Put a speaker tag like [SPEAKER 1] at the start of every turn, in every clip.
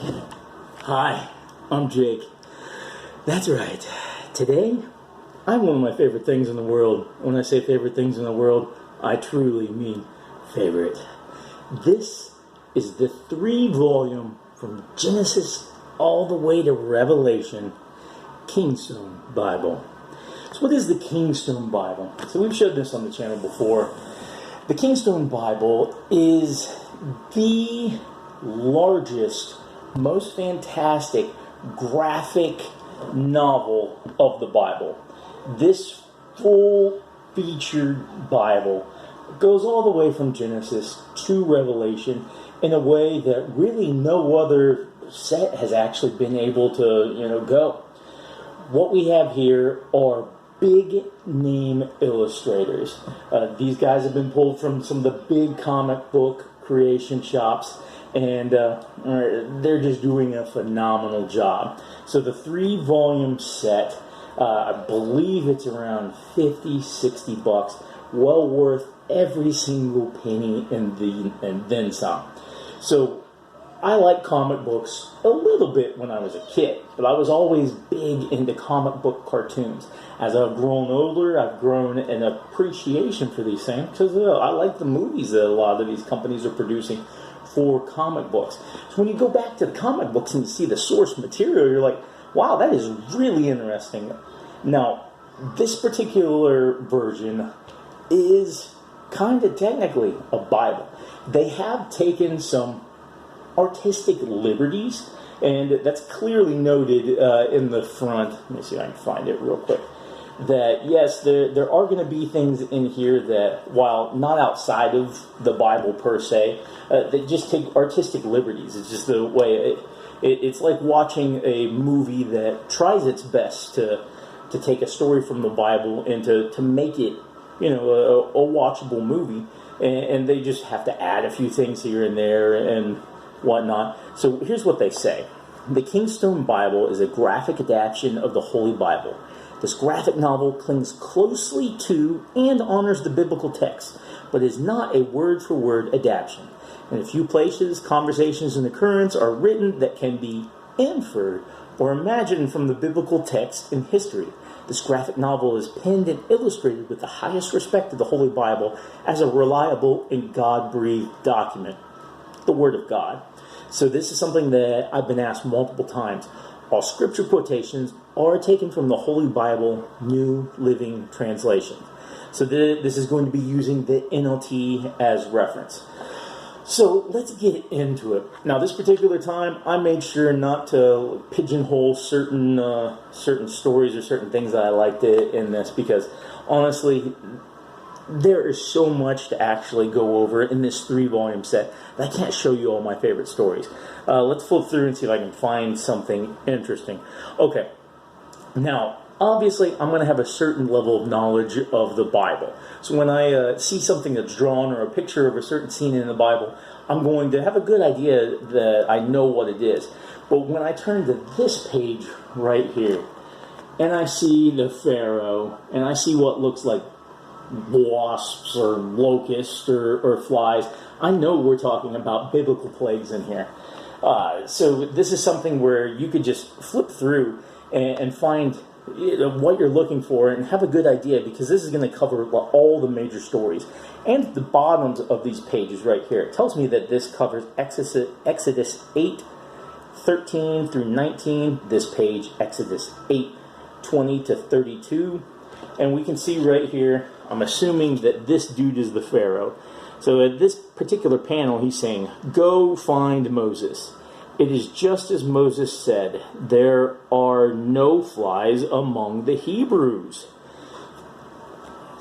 [SPEAKER 1] Hi, I'm Jake. That's right. Today, I have one of my favorite things in the world. When I say favorite things in the world, I truly mean favorite. This is the 3-volume from Genesis all the way to Revelation Kingstone Bible. So what is the Kingstone Bible? So we've showed this on the channel before. The Kingstone Bible is the largest, most fantastic graphic novel of the Bible. This full featured Bible goes all the way from Genesis to Revelation in a way that really no other set has actually been able to, go. What we have here are big name illustrators. These guys have been pulled from some of the big comic book creation shops, and they're just doing a phenomenal job. So the 3-volume set, I believe it's around $50-$60, well worth every single penny and then some. So I like comic books a little bit when I was a kid, but I was always big into comic book cartoons. As I've grown older, I've grown an appreciation for these things because I like the movies that a lot of these companies are producing for comic books. So when you go back to the comic books and you see the source material, you're like, wow, that is really interesting. Now, this particular version is kind of technically a Bible. They have taken some artistic liberties, and that's clearly noted in the front. Let me see if I can find it real quick. That yes, there are going to be things in here that, while not outside of the Bible per se, they just take artistic liberties. It's just the way it's like watching a movie that tries its best to take a story from the Bible and to make it a watchable movie, and they just have to add a few things here and there and whatnot. So here's what they say. The Kingstone Bible is a graphic adaptation of the Holy Bible. This graphic novel clings closely to and honors the biblical text, but is not a word-for-word adaptation. In a few places, conversations and occurrences are written that can be inferred or imagined from the biblical text and history. This graphic novel is penned and illustrated with the highest respect of the Holy Bible as a reliable and God-breathed document, the Word of God. So this is something that I've been asked multiple times. All scripture quotations are taken from the Holy Bible New Living Translation. So this is going to be using the NLT as reference. So let's get into it. Now, this particular time, I made sure not to pigeonhole certain stories or certain things that I liked in this, because honestly, there is so much to actually go over in this 3-volume set that I can't show you all my favorite stories. Let's flip through and see if I can find something interesting. Okay, now, obviously, I'm going to have a certain level of knowledge of the Bible. So when I see something that's drawn or a picture of a certain scene in the Bible, I'm going to have a good idea that I know what it is. But when I turn to this page right here, and I see the Pharaoh, and I see what looks like wasps or locusts or flies, I know we're talking about biblical plagues in here. So this is something where you could just flip through and find what you're looking for and have a good idea, because this is going to cover all the major stories. And the bottoms of these pages right here, it tells me that this covers Exodus 8:13 through 19. This page, Exodus 8:20 to 32. And we can see right here, I'm assuming that this dude is the Pharaoh. So at this particular panel, he's saying, "Go find Moses. It is just as Moses said, there are no flies among the Hebrews."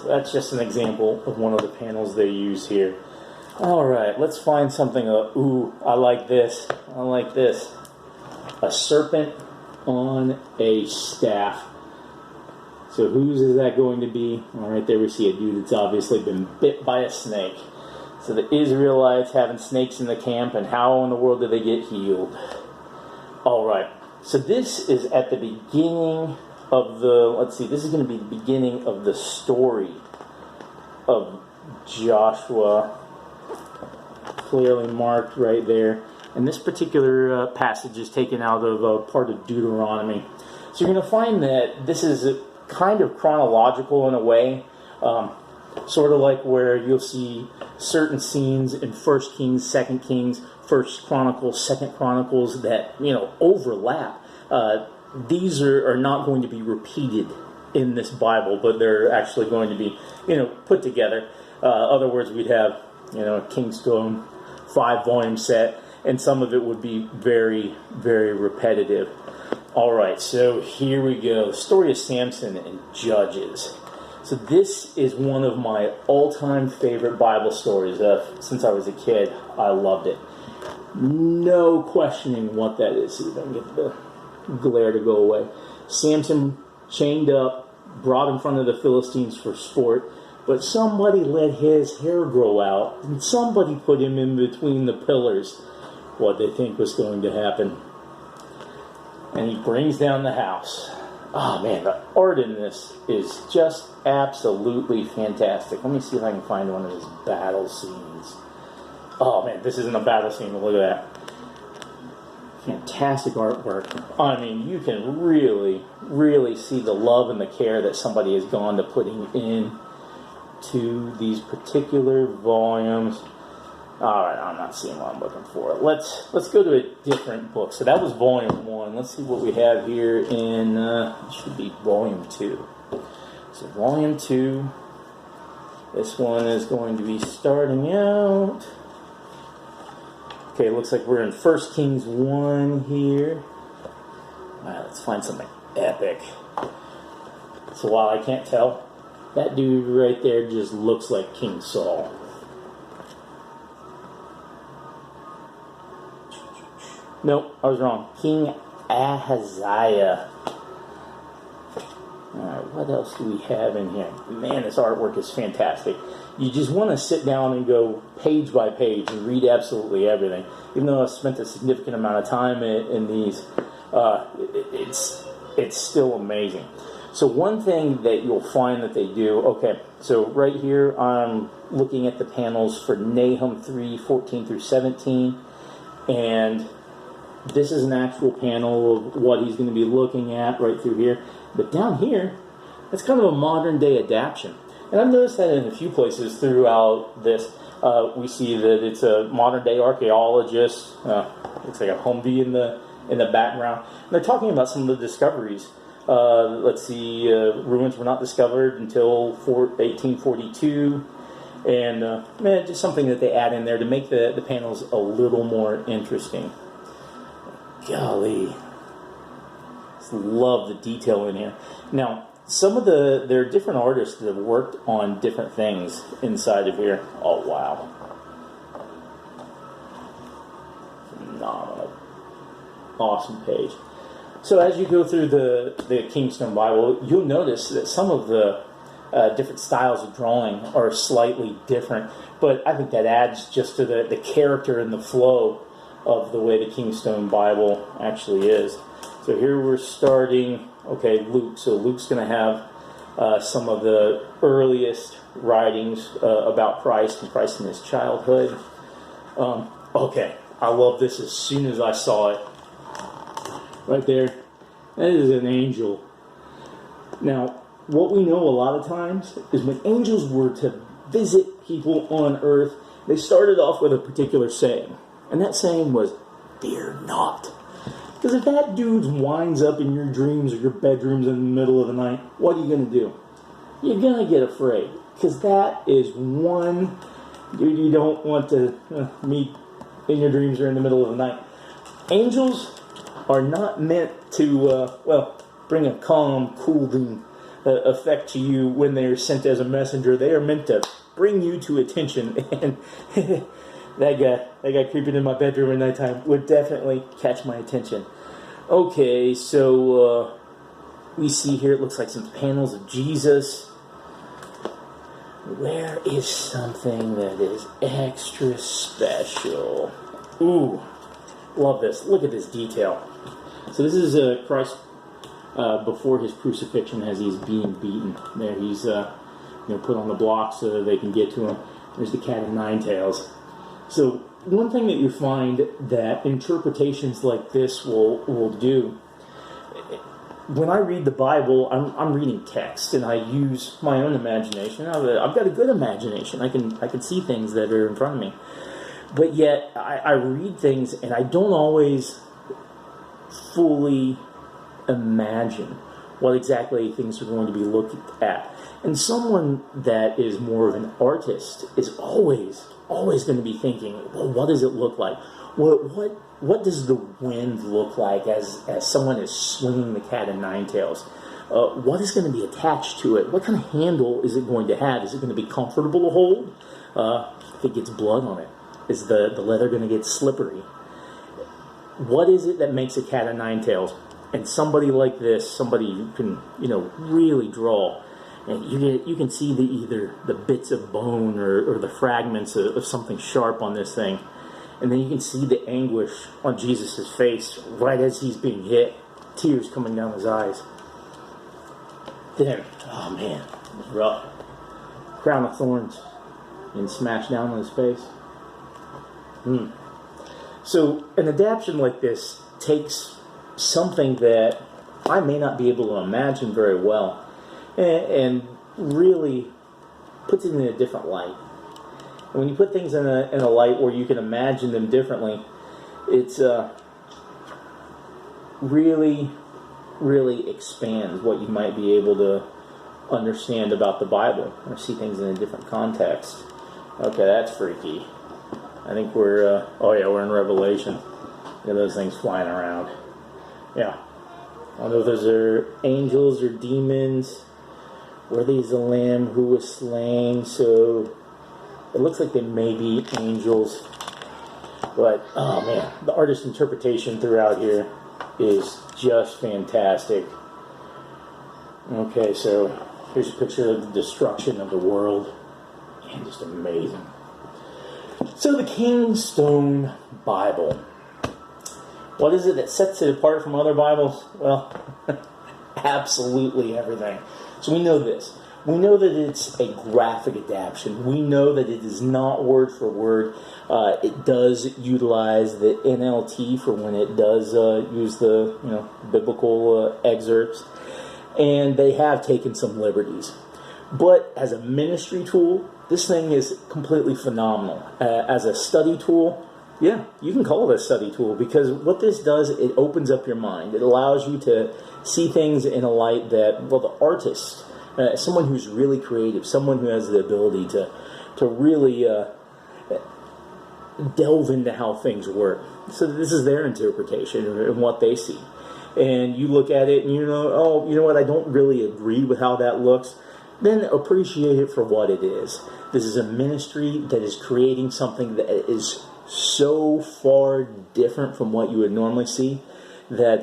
[SPEAKER 1] So that's just an example of one of the panels they use here. All right, let's find something. Ooh, I like this. I like this. A serpent on a staff. So whose is that going to be? All right, there we see a dude that's obviously been bit by a snake. So the Israelites having snakes in the camp, and how in the world did they get healed? All right, so this is at the beginning of this is going to be the beginning of the story of Joshua, clearly marked right there. And this particular passage is taken out of part of Deuteronomy. So you're going to find that this is kind of chronological in a way, sort of like where you'll see certain scenes in 1 Kings, 2 Kings, 1 Chronicles, 2 Chronicles that, overlap. These are not going to be repeated in this Bible, but they're actually going to be, put together. Other words, we'd have, a Kingstone 5-volume set, and some of it would be very, very repetitive. All right, so here we go. The story of Samson and Judges. So this is one of my all-time favorite Bible stories. Since I was a kid, I loved it. No questioning what that is. See if I can get the glare to go away. Samson chained up, brought in front of the Philistines for sport, but somebody let his hair grow out, and somebody put him in between the pillars. What they think was going to happen. And he brings down the house. Oh man, the art in this is just absolutely fantastic. Let me see if I can find one of his battle scenes. Oh man, this isn't a battle scene, look at that. Fantastic artwork. I mean, you can really, really see the love and the care that somebody has gone to putting in to these particular volumes. Alright, I'm not seeing what I'm looking for. Let's go to a different book. So that was volume 1. Let's see what we have here in, it should be volume 2. So volume 2, this one is going to be starting out. Okay, it looks like we're in 1 Kings 1 here. Alright, let's find something epic. So while I can't tell, that dude right there just looks like King Saul. Nope, I was wrong. King Ahaziah. Alright, what else do we have in here? Man, this artwork is fantastic. You just want to sit down and go page by page and read absolutely everything. Even though I've spent a significant amount of time in these, it's still amazing. So one thing that you'll find that they do, okay, so right here I'm looking at the panels for Nahum 3:14 through 17, and this is an actual panel of what he's going to be looking at right through here. But down here, it's kind of a modern day adaptation. And I've noticed that in a few places throughout this. We see that it's a modern day archaeologist. Looks like a Humvee in the background. And they're talking about some of the discoveries. Let's see, ruins were not discovered until 1842. And man, just something that they add in there to make the panels a little more interesting. Golly, just love the detail in here. Now, there are different artists that have worked on different things inside of here. Oh wow, phenomenal, awesome page. So as you go through the Kingstone Bible, you'll notice that some of the different styles of drawing are slightly different, but I think that adds just to the character and the flow of the way the Kingstone Bible actually is. So here we're starting, okay, Luke. So Luke's going to have some of the earliest writings about Christ and Christ in his childhood. Okay, I love this as soon as I saw it. Right there, that is an angel. Now, what we know a lot of times is when angels were to visit people on earth, they started off with a particular saying. And that saying was, "Fear not." Because if that dude winds up in your dreams or your bedrooms in the middle of the night, what are you going to do? You're going to get afraid. Because that is one dude you don't want to meet in your dreams or in the middle of the night. Angels are not meant to, bring a calm, cooling effect to you when they're sent as a messenger. They are meant to bring you to attention. And that guy creeping in my bedroom at nighttime would definitely catch my attention. Okay, so we see here, it looks like some panels of Jesus. Where is something that is extra special? Ooh, love this. Look at this detail. So this is Christ before his crucifixion as he's being beaten. There he's put on the block so that they can get to him. There's the cat of nine tails. So one thing that you find that interpretations like this will do, when I read the Bible, I'm reading text, and I use my own imagination. I've got a good imagination. I can see things that are in front of me. But yet, I read things, and I don't always fully imagine what exactly things are going to be looked at. And someone that is more of an artist is always going to be thinking, well, what does it look like? What does the wind look like as someone is swinging the cat o' nine tails? What is going to be attached to it? What kind of handle is it going to have? Is it going to be comfortable to hold? If it gets blood on it, is the leather going to get slippery? What is it that makes a cat o' nine tails? And somebody like this, somebody who can, really draw, and you can see either the bits of bone or the fragments of something sharp on this thing. And then you can see the anguish on Jesus' face right as he's being hit, tears coming down his eyes. Then, oh man, it was rough. Crown of thorns and smashed down on his face. So an adaptation like this takes something that I may not be able to imagine very well and really puts it in a different light. And when you put things in a light where you can imagine them differently, it's really expands what you might be able to understand about the Bible or see things in a different context. Okay, that's freaky. I think we're in Revelation. Look at those things flying around. Yeah. I don't know if those are angels or demons. Were these the lamb who was slain? So it looks like they may be angels. But, oh man, the artist's interpretation throughout here is just fantastic. Okay, so here's a picture of the destruction of the world. Man, just amazing. So the Kingstone Bible. What is it that sets it apart from other Bibles? Well, absolutely everything. So we know this. We know that it's a graphic adaptation. We know that it is not word for word. It does utilize the NLT for when it does use the biblical excerpts, and they have taken some liberties. But as a ministry tool, this thing is completely phenomenal. As a study tool, yeah, you can call it a study tool, because what this does, it opens up your mind. It allows you to see things in a light that, well, the artist, someone who's really creative, someone who has the ability to really delve into how things work. So this is their interpretation and what they see. And you look at it and you know what, I don't really agree with how that looks. Then appreciate it for what it is. This is a ministry that is creating something that is so far different from what you would normally see, that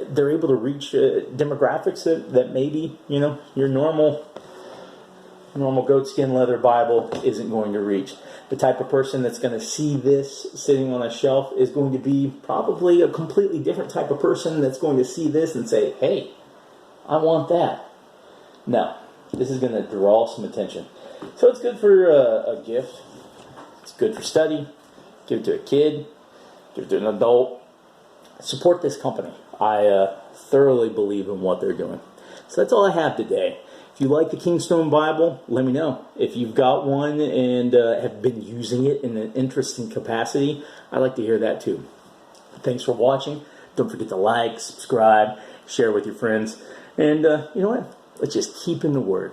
[SPEAKER 1] they're able to reach demographics that maybe your normal goatskin leather Bible isn't going to reach. The type of person that's going to see this sitting on a shelf is going to be probably a completely different type of person that's going to see this and say, hey, I want that. No, this is going to draw some attention. So it's good for a gift. It's good for study. Give it to a kid. Give it to an adult. Support this company. I thoroughly believe in what they're doing. So that's all I have today. If you like the Kingstone Bible, let me know. If you've got one and have been using it in an interesting capacity, I'd like to hear that too. Thanks for watching. Don't forget to like, subscribe, share with your friends. And you know what? Let's just keep in the Word.